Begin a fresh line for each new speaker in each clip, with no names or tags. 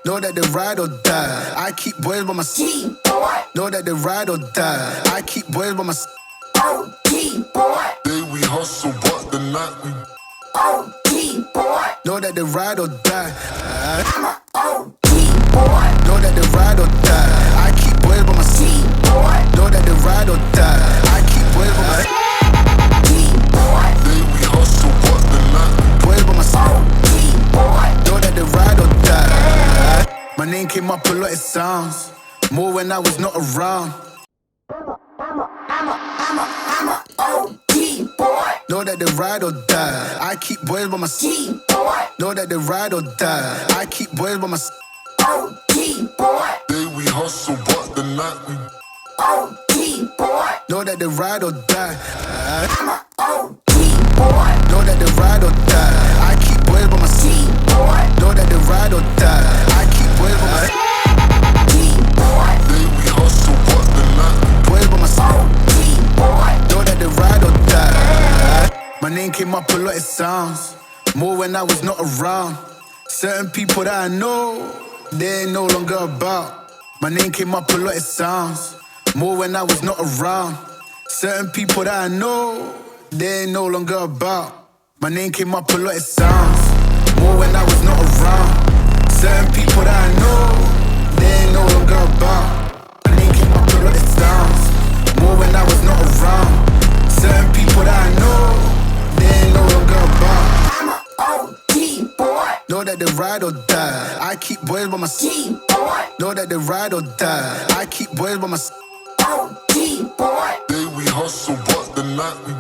Know that they ride or die. I keep boys by my side. Know that they ride or die. I keep boys by my side.
Day we hustle, but the night we
know that they ride or die.
I'm a OG boy.
Know that they ride or die. I keep boys by my side. Know that they ride or die. I keep boys by my side.
Day we hustle, but the night we
Boys by my side.
boy.
Know that they ride or die. My name came up a lot, it sounds more when I was not around.
I'm a OG boy.
Know that they ride or die. I keep boys by my side.
Boy.
Know that they ride or die. I keep boys by my side.
OG boy.
Day we hustle, but the night we
OG boy.
Know that they ride or die.
I'm a OG boy.
Know that they ride or die. I keep boys by my side.
Boy.
Know that they ride or die. I keep boys by my side.
Boy.
Day we hustle, but the night we
Boys by my side.
Boy.
Know that they ride or die. My name came up a lot, it sounds more when I was not around. Certain people that I know, they ain't no longer about. My name came up a lot, it sounds more when I was not around. Certain people that I know, they ain't no longer about. My name came up a lot, it sounds more when I was not around. Certain people that I know, they ain't no longer about. My name came up a lot, it sounds more when I was not around. Certain people that I know, they ain't no longer about.
I'm a OG boy.
Know that they ride or die. I keep boys by my side.
Boy.
Know that they ride or die. I keep boys by my side.
OG boy.
Day we hustle, but the night we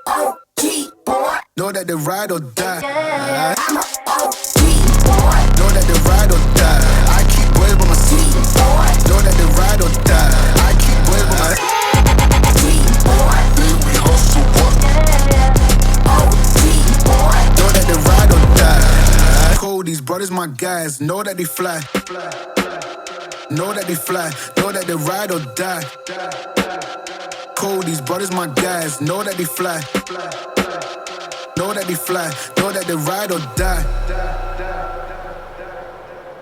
OG boy.
Know that they ride or die.
I'm a OG boy.
Know that they ride or die. I keep boys by my side.
Boy.
Know that they ride or die. I keep boys by my side.
Boy.
Day we hustle, but
OG boy.
Know that they ride or die. Cold, these brothers my guys. Know that they fly. Know that they fly. Know that they ride or die. Cold, these brothers my guys. Know that they fly. Know that they fly. Know that they ride or die.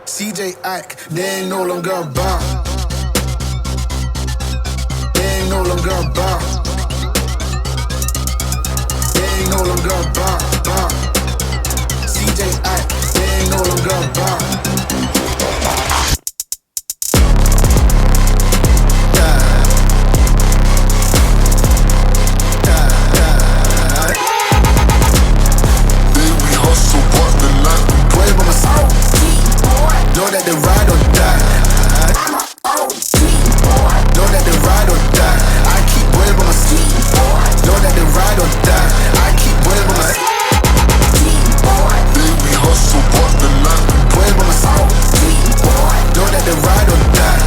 CJ Ike, they ain't no longer about. They ain't no longer about. They ain't no longer about. CJ Ike, they ain't no longer about.
day we hustle, but the night we
Boys by my side. Know that they ride or die. Know that they ride or die. I keep boys by my side. Know that they ride or die. I keep boys by my side.
day we hustle, but the night we
Boys by my side. Know that they ride or die.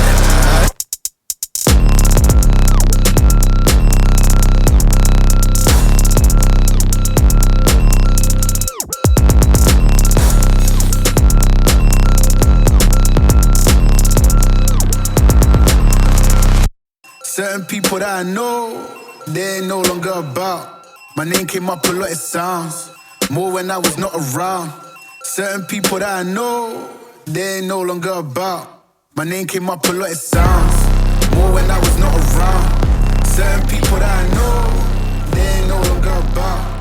Certain people that I know, they ain't no longer about. My name came up a lot, it sounds more when I was not around. Certain people that I know, they ain't no longer about. My name came up a lot, it sounds more when I was not around. Certain people that I know, they ain't no longer about.